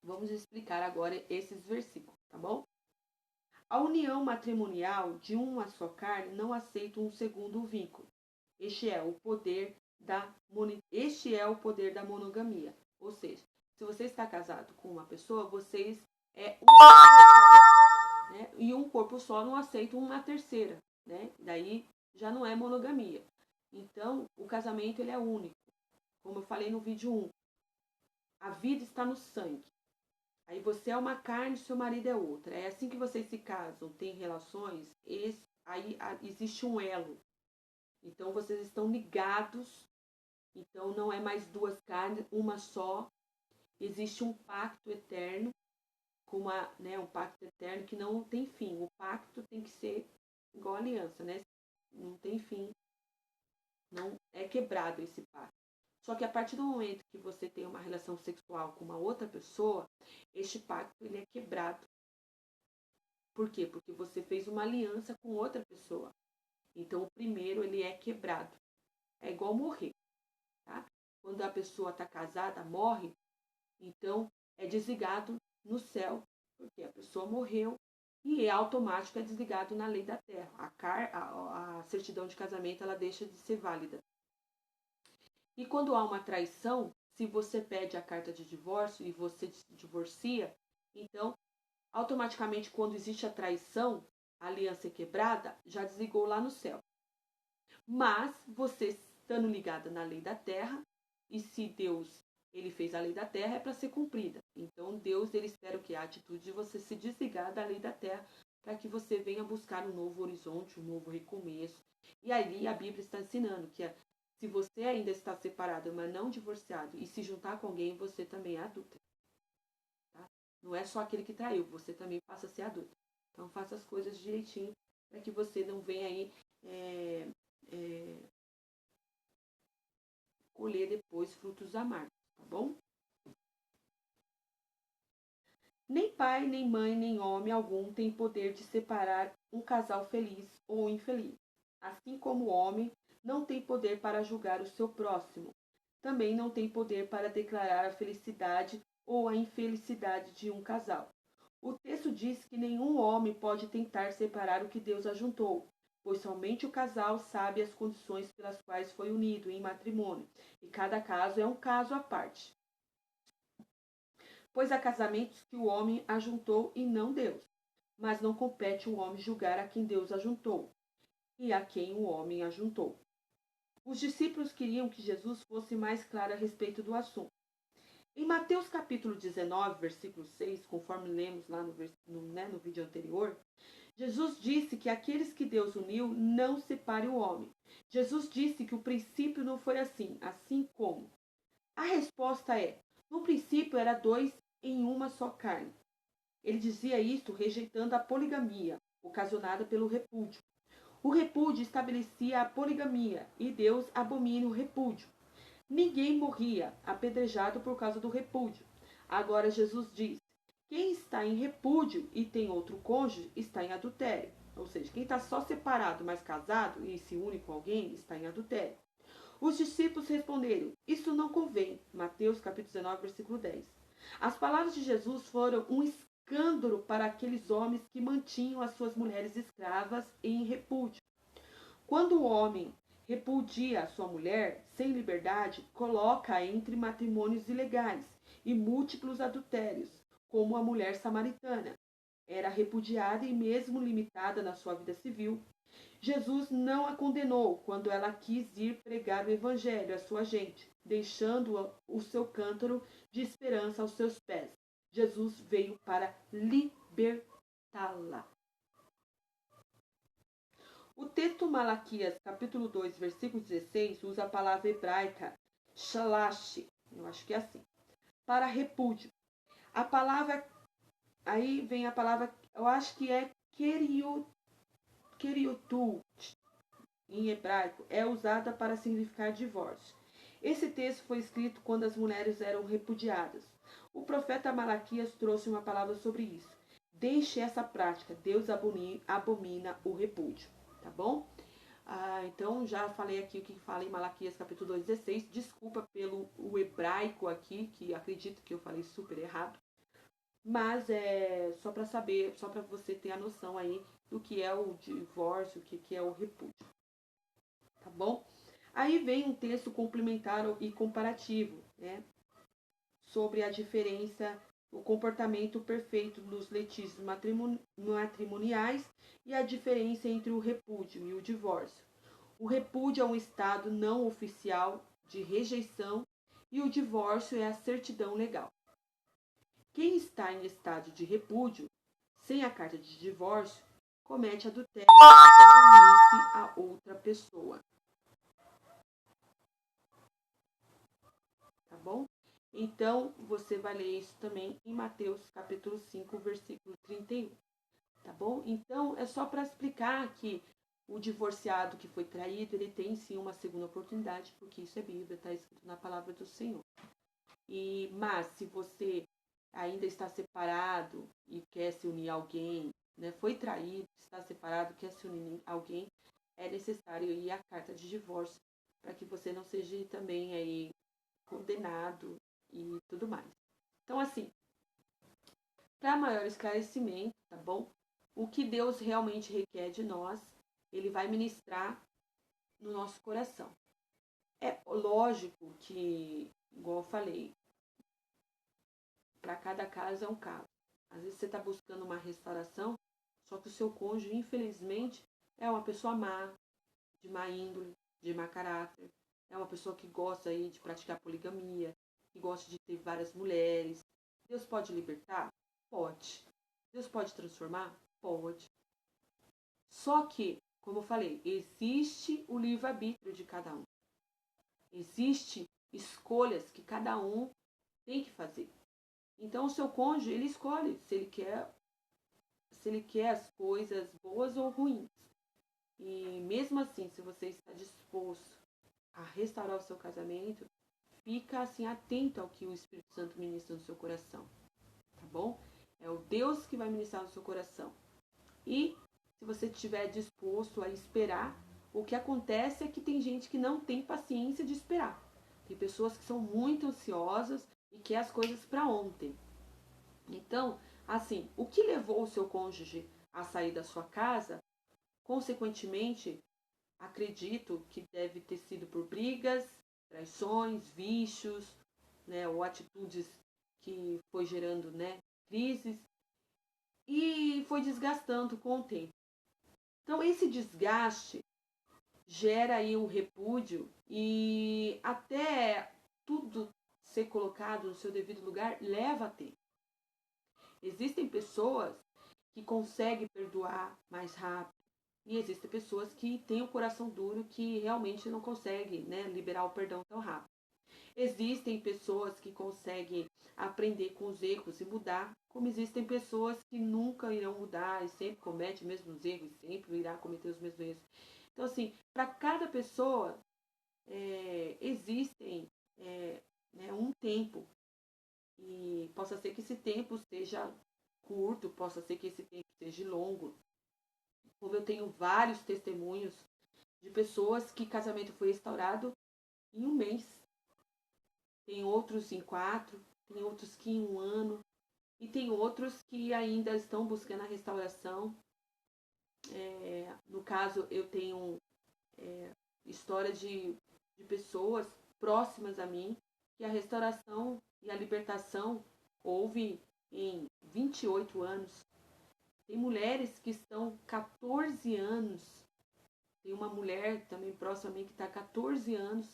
Vamos explicar agora esses versículos, tá bom? A união matrimonial de uma só carne não aceita um segundo vínculo. Este é o poder da monogamia. Ou seja, se você está casado com uma pessoa, vocês é um corpo, né? E um corpo só não aceita uma terceira, né? Daí já não é monogamia. Então, o casamento ele é único. Como eu falei no vídeo 1, a vida está no sangue. Aí você é uma carne, seu marido é outra. É assim que vocês se casam, têm relações, aí existe um elo. Então vocês estão ligados. Então não é mais duas carnes, uma só. Existe um pacto eterno, um pacto eterno que não tem fim. O pacto tem que ser igual a aliança, né? Não tem fim. Não é quebrado esse pacto. Só que a partir do momento que você tem uma relação sexual com uma outra pessoa, este pacto ele é quebrado. Por quê? Porque você fez uma aliança com outra pessoa. Então o primeiro ele é quebrado. É igual morrer, tá? Quando a pessoa está casada, morre, então é desligado no céu, porque a pessoa morreu e é automático, é desligado na lei da terra. A certidão de casamento ela deixa de ser válida. E quando há uma traição, se você pede a carta de divórcio e você se divorcia, então, automaticamente, quando existe a traição, a aliança é quebrada, já desligou lá no céu. Mas, você estando ligada na lei da terra, e se Deus ele fez a lei da terra, é para ser cumprida. Então, Deus ele espera o que? A atitude de você se desligar da lei da terra, para que você venha buscar um novo horizonte, um novo recomeço. E ali a Bíblia está ensinando que se você ainda está separado, mas não divorciado, e se juntar com alguém, você também é adulta. Tá? Não é só aquele que traiu, você também passa a ser adulta. Então faça as coisas direitinho, para que você não venha aí colher depois frutos amargos, tá bom? Nem pai, nem mãe, nem homem algum tem poder de separar um casal feliz ou infeliz. Assim como o homem não tem poder para julgar o seu próximo, também não tem poder para declarar a felicidade ou a infelicidade de um casal. O texto diz que nenhum homem pode tentar separar o que Deus ajuntou, pois somente o casal sabe as condições pelas quais foi unido em matrimônio, e cada caso é um caso à parte. Pois há casamentos que o homem ajuntou e não Deus, mas não compete o homem julgar a quem Deus ajuntou e a quem o homem ajuntou. Os discípulos queriam que Jesus fosse mais claro a respeito do assunto. Em Mateus capítulo 19, versículo 6, conforme lemos lá no vídeo anterior, Jesus disse que aqueles que Deus uniu não separe o homem. Jesus disse que o princípio não foi assim como. A resposta é, no princípio era dois em uma só carne. Ele dizia isto rejeitando a poligamia, ocasionada pelo repúdio. O repúdio estabelecia a poligamia e Deus abomina o repúdio. Ninguém morria apedrejado por causa do repúdio. Agora Jesus diz: quem está em repúdio e tem outro cônjuge está em adultério. Ou seja, quem está só separado, mas casado e se une com alguém está em adultério. Os discípulos responderam: isso não convém. Mateus capítulo 19, versículo 10. As palavras de Jesus foram um escândalo para aqueles homens que mantinham as suas mulheres escravas em repúdio. Quando o homem repudia a sua mulher sem liberdade, coloca-a entre matrimônios ilegais e múltiplos adultérios, como a mulher samaritana. Era repudiada e mesmo limitada na sua vida civil. Jesus não a condenou quando ela quis ir pregar o evangelho à sua gente, deixando o seu cântaro de esperança aos seus pés. Jesus veio para libertá-la. O texto Malaquias, capítulo 2, versículo 16, usa a palavra hebraica shalash, eu acho que é assim, para repúdio. A palavra, aí vem a palavra, eu acho que é keriutu, em hebraico, é usada para significar divórcio. Esse texto foi escrito quando as mulheres eram repudiadas. O profeta Malaquias trouxe uma palavra sobre isso. Deixe essa prática, Deus abomina o repúdio, tá bom? Então, já falei aqui o que fala em Malaquias capítulo 2, 16. Desculpa pelo o hebraico aqui, que acredito que eu falei super errado. Mas é só para saber, só para você ter a noção aí do que é o divórcio, o que é o repúdio. Tá bom? Aí vem um texto complementar e comparativo, né? Sobre a diferença, o comportamento perfeito dos litígios matrimoniais e a diferença entre o repúdio e o divórcio. O repúdio é um estado não oficial de rejeição e o divórcio é a certidão legal. Quem está em estado de repúdio, sem a carta de divórcio, comete adultério e unir-se a outra pessoa. Tá bom? Então, você vai ler isso também em Mateus capítulo 5, versículo 31. Tá bom? Então, é só para explicar que o divorciado que foi traído, ele tem sim uma segunda oportunidade, porque isso é Bíblia, está escrito na palavra do Senhor. Mas, se você ainda está separado e quer se unir a alguém, né, foi traído, está separado, quer se unir a alguém, é necessário ir à carta de divórcio, para que você não seja também aí condenado e tudo mais. Então, assim, para maior esclarecimento, tá bom? O que Deus realmente requer de nós, Ele vai ministrar no nosso coração. É lógico que, igual eu falei, para cada caso é um caso. Às vezes você está buscando uma restauração, só que o seu cônjuge, infelizmente, é uma pessoa má, de má índole, de má caráter. É uma pessoa que gosta aí de praticar poligamia, que gosta de ter várias mulheres. Deus pode libertar? Pode. Deus pode transformar? Pode. Só que, como eu falei, existe o livre-arbítrio de cada um. Existem escolhas que cada um tem que fazer. Então, o seu cônjuge, ele escolhe se ele quer as coisas boas ou ruins. E mesmo assim, se você está disposto a restaurar o seu casamento, fica assim atento ao que o Espírito Santo ministra no seu coração, tá bom? É o Deus que vai ministrar no seu coração. E se você estiver disposto a esperar, o que acontece é que tem gente que não tem paciência de esperar. Tem pessoas que são muito ansiosas e quer as coisas para ontem. Então, assim, o que levou o seu cônjuge a sair da sua casa, consequentemente, acredito que deve ter sido por brigas, traições, vícios, né, ou atitudes que foi gerando, né, crises e foi desgastando com o tempo. Então, esse desgaste gera aí um repúdio e até tudo ser colocado no seu devido lugar leva tempo. Existem pessoas que conseguem perdoar mais rápido e existem pessoas que têm o coração duro que realmente não conseguem, né, liberar o perdão tão rápido. Existem pessoas que conseguem aprender com os erros e mudar, como existem pessoas que nunca irão mudar e sempre cometem os mesmos erros, sempre irá cometer os mesmos erros. Então, assim, para cada pessoa existem né, um tempo. E possa ser que esse tempo seja curto, possa ser que esse tempo seja longo. Como eu tenho vários testemunhos de pessoas que casamento foi restaurado em um mês. Tem outros em 4, tem outros que em 1 ano. E tem outros que ainda estão buscando a restauração. No caso, eu tenho história de pessoas próximas a mim que a restauração e a libertação houve em 28 anos. Tem mulheres que estão 14 anos. Tem uma mulher também próxima a mim que está 14 anos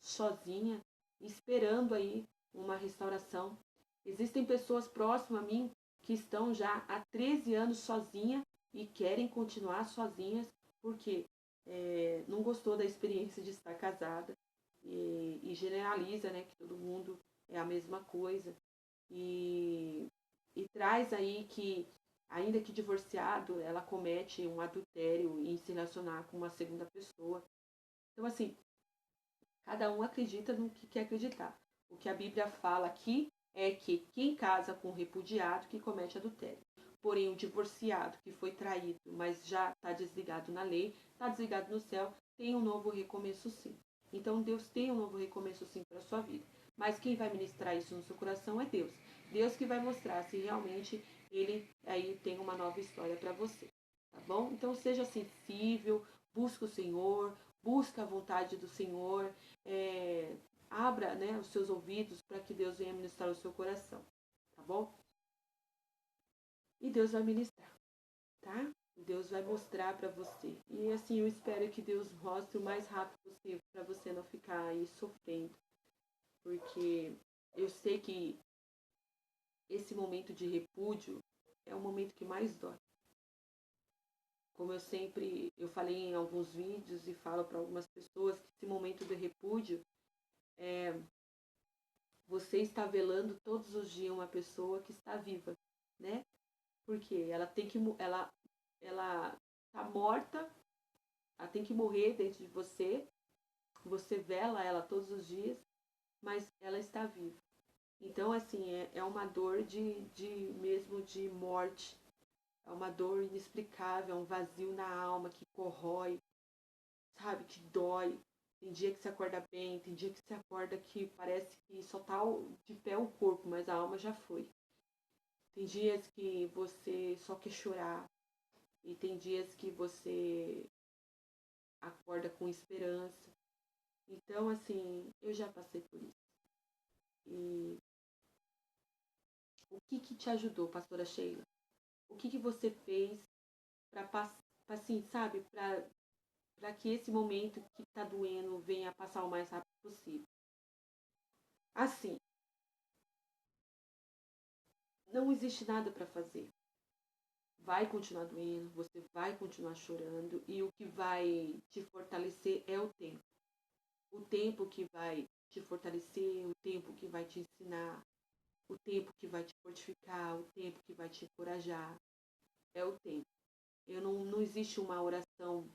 sozinha, esperando aí uma restauração. Existem pessoas próximas a mim que estão já há 13 anos sozinha e querem continuar sozinhas porque não gostou da experiência de estar casada e generaliza, né, que todo mundo é a mesma coisa e traz aí que, ainda que divorciado, ela comete um adultério em se relacionar com uma segunda pessoa. Então, assim, cada um acredita no que quer acreditar. O que a Bíblia fala aqui é que quem casa com um repudiado que comete adultério. Porém, o divorciado que foi traído, mas já está desligado na lei, está desligado no céu, tem um novo recomeço sim. Então, Deus tem um novo recomeço sim para a sua vida. Mas quem vai ministrar isso no seu coração é Deus. Deus que vai mostrar se realmente Ele aí tem uma nova história para você. Tá bom? Então, seja sensível, busque o Senhor, busque a vontade do Senhor, abra, né, os seus ouvidos para que Deus venha ministrar o seu coração, tá bom? E Deus vai ministrar, tá? Deus vai mostrar para você. E assim, eu espero que Deus mostre o mais rápido possível para você não ficar aí sofrendo, porque eu sei que esse momento de repúdio é o momento que mais dói. Como eu falei em alguns vídeos e falo para algumas pessoas que esse momento do repúdio você está velando todos os dias uma pessoa que está viva, né? Porque ela tá morta, ela tem que morrer dentro de você. Você vela ela todos os dias, mas ela está viva. Então, assim, é uma dor mesmo de morte. É uma dor inexplicável, é um vazio na alma que corrói, sabe? Que dói. Tem dia que você acorda bem, tem dia que você acorda que parece que só tá de pé o corpo, mas a alma já foi. Tem dias que você só quer chorar e tem dias que você acorda com esperança. Então, assim, eu já passei por isso. E o que te ajudou, pastora Sheila? O que você fez para, assim, sabe, para que esse momento que está doendo venha passar o mais rápido possível? Assim, não existe nada para fazer. Vai continuar doendo, você vai continuar chorando e o que vai te fortalecer é o tempo. O tempo que vai te fortalecer, o tempo que vai te ensinar, o tempo que vai te fortificar, o tempo que vai te encorajar, é o tempo. Não existe uma oração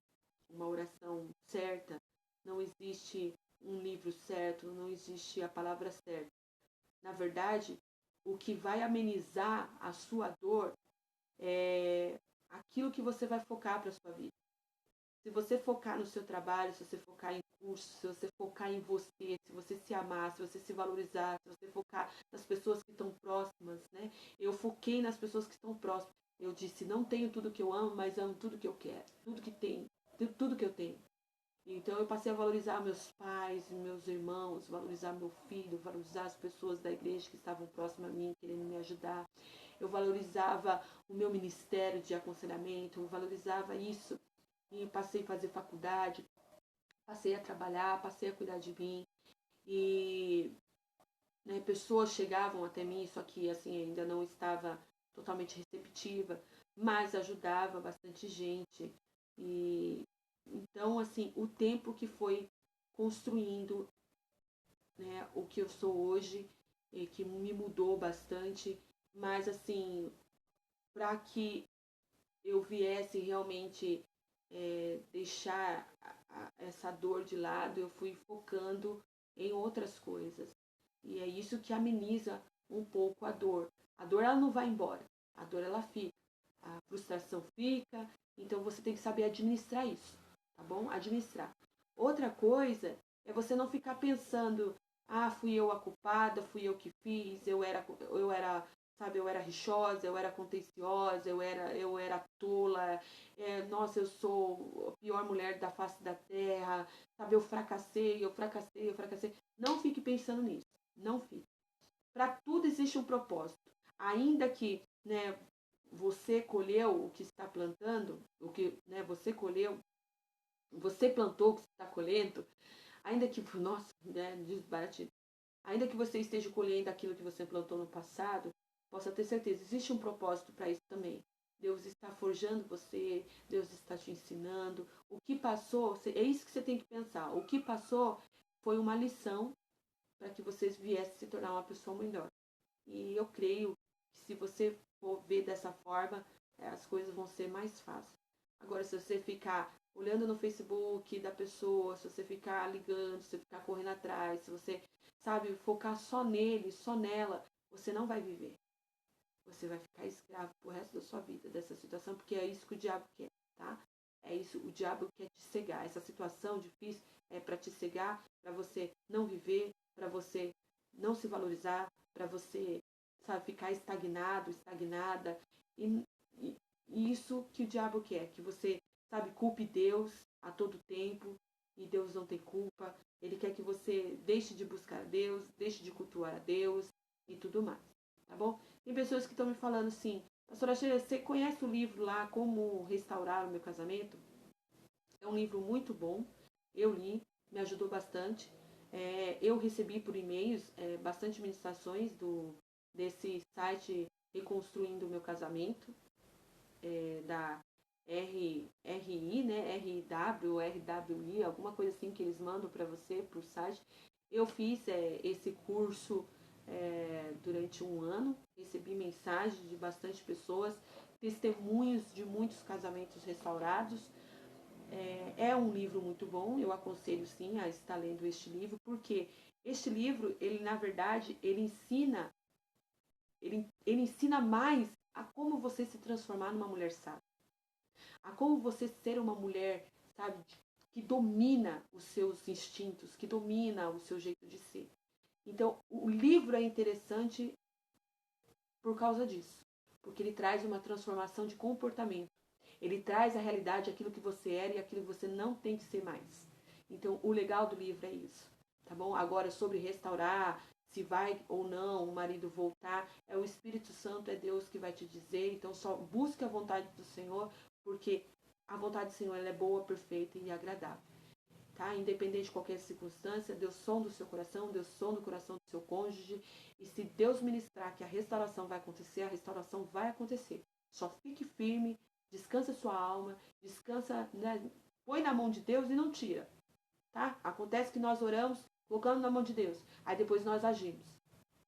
certa, não existe um livro certo, não existe a palavra certa. Na verdade, o que vai amenizar a sua dor é aquilo que você vai focar para a sua vida. Se você focar no seu trabalho, se você focar em curso, se você focar em você, se você se amar, se você se valorizar, se você focar nas pessoas que estão próximas, né? Eu foquei nas pessoas que estão próximas. Eu disse, não tenho tudo que eu amo, mas amo tudo que eu quero, tudo que tenho, tudo que eu tenho. Então eu passei a valorizar meus pais, meus irmãos, valorizar meu filho, valorizar as pessoas da igreja que estavam próximas a mim, querendo me ajudar. Eu valorizava o meu ministério de aconselhamento, eu valorizava isso. E passei a fazer faculdade, passei a trabalhar, passei a cuidar de mim. E né, pessoas chegavam até mim, só que assim, ainda não estava totalmente receptiva, mas ajudava bastante gente. E então, assim, o tempo que foi construindo, né, o que eu sou hoje, que me mudou bastante, mas assim, para que eu viesse realmente deixar essa dor de lado, eu fui focando em outras coisas. E é isso que ameniza um pouco a dor. A dor ela não vai embora, a dor ela fica, a frustração fica, então você tem que saber administrar isso, tá bom? Administrar. Outra coisa é você não ficar pensando, fui eu a culpada, fui eu que fiz, sabe, eu era rixosa, eu era contenciosa, eu era tola, nossa, eu sou a pior mulher da face da terra, sabe, eu fracassei, eu fracassei, eu fracassei. Não fique pensando nisso, não fique. Para tudo existe um propósito. Ainda que, né, você colheu o que está plantando, o que, né, você colheu, você plantou o que está colhendo, ainda que, nossa, né, desbarate, ainda que você esteja colhendo aquilo que você plantou no passado, possa ter certeza, existe um propósito para isso também. Deus está forjando você, Deus está te ensinando. O que passou, é isso que você tem que pensar. O que passou foi uma lição para que você viesse se tornar uma pessoa melhor. E eu creio que se você for ver dessa forma, as coisas vão ser mais fáceis. Agora, se você ficar olhando no Facebook da pessoa, se você ficar ligando, se você ficar correndo atrás, se você, sabe, focar só nele, só nela, você não vai viver. Você vai ficar escravo pro resto da sua vida dessa situação, porque é isso que o diabo quer, tá? É isso, o diabo quer te cegar. Essa situação difícil é para te cegar, para você não viver, para você não se valorizar, para você, sabe, ficar estagnado, estagnada. E, e isso que o diabo quer, que você, sabe, culpe Deus a todo tempo, e Deus não tem culpa. Ele quer que você deixe de buscar a Deus, deixe de cultuar a Deus e tudo mais, tá bom? Tem pessoas que estão me falando assim, pastora Sheila, você conhece o livro lá, Como Restaurar o Meu Casamento? É um livro muito bom, eu li, me ajudou bastante. Eu recebi por e-mails bastante ministrações desse site Reconstruindo o Meu Casamento, da RI, né? RW, RWI, alguma coisa assim que eles mandam para você, para o site. Eu fiz esse curso durante um ano, recebi mensagens de bastante pessoas, testemunhos de muitos casamentos restaurados. É um livro muito bom, eu aconselho sim a estar lendo este livro, porque este livro, ele na verdade, ele ensina mais a como você se transformar numa mulher sábia, a como você ser uma mulher, sabe, que domina os seus instintos, que domina o seu jeito de ser. Então, o livro é interessante por causa disso, porque ele traz uma transformação de comportamento. Ele traz a realidade, aquilo que você era e aquilo que você não tem que ser mais. Então, o legal do livro é isso, tá bom? Agora, sobre restaurar, se vai ou não o marido voltar, é o Espírito Santo, é Deus que vai te dizer. Então, só busque a vontade do Senhor, porque a vontade do Senhor ela é boa, perfeita e agradável. Tá? Independente de qualquer circunstância, Deus sonda o seu coração, Deus sonda o coração do seu cônjuge. E se Deus ministrar que a restauração vai acontecer, a restauração vai acontecer. Só fique firme, descansa sua alma, descansa, né? Põe na mão de Deus e não tira. Tá? Acontece que nós oramos, colocando na mão de Deus. Aí depois nós agimos.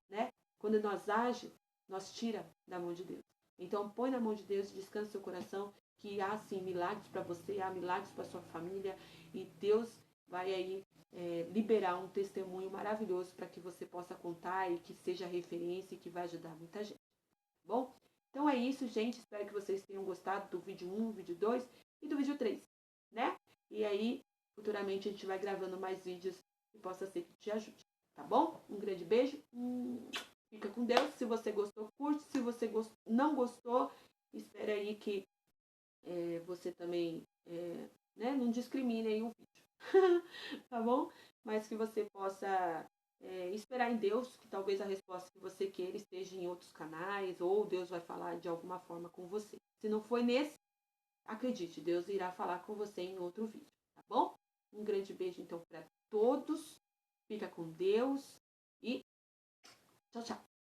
Né? Quando nós agimos, nós tira da mão de Deus. Então põe na mão de Deus e descansa seu coração, que há sim milagres para você, há milagres para sua família, e Deus vai aí liberar um testemunho maravilhoso para que você possa contar e que seja referência e que vai ajudar muita gente. Tá bom? Então é isso, gente. Espero que vocês tenham gostado do vídeo 1, vídeo 2 e do vídeo 3, né? E aí, futuramente a gente vai gravando mais vídeos que possa ser que te ajude. Tá bom? Um grande beijo. Fica com Deus. Se você gostou, curte. Se você não gostou, espera aí que você também né, não discrimine aí o vídeo. Tá bom? Mas que você possa esperar em Deus, que talvez a resposta que você queira esteja em outros canais, ou Deus vai falar de alguma forma com você. Se não foi nesse, acredite, Deus irá falar com você em outro vídeo, tá bom? Um grande beijo então para todos. Fica com Deus e tchau, tchau.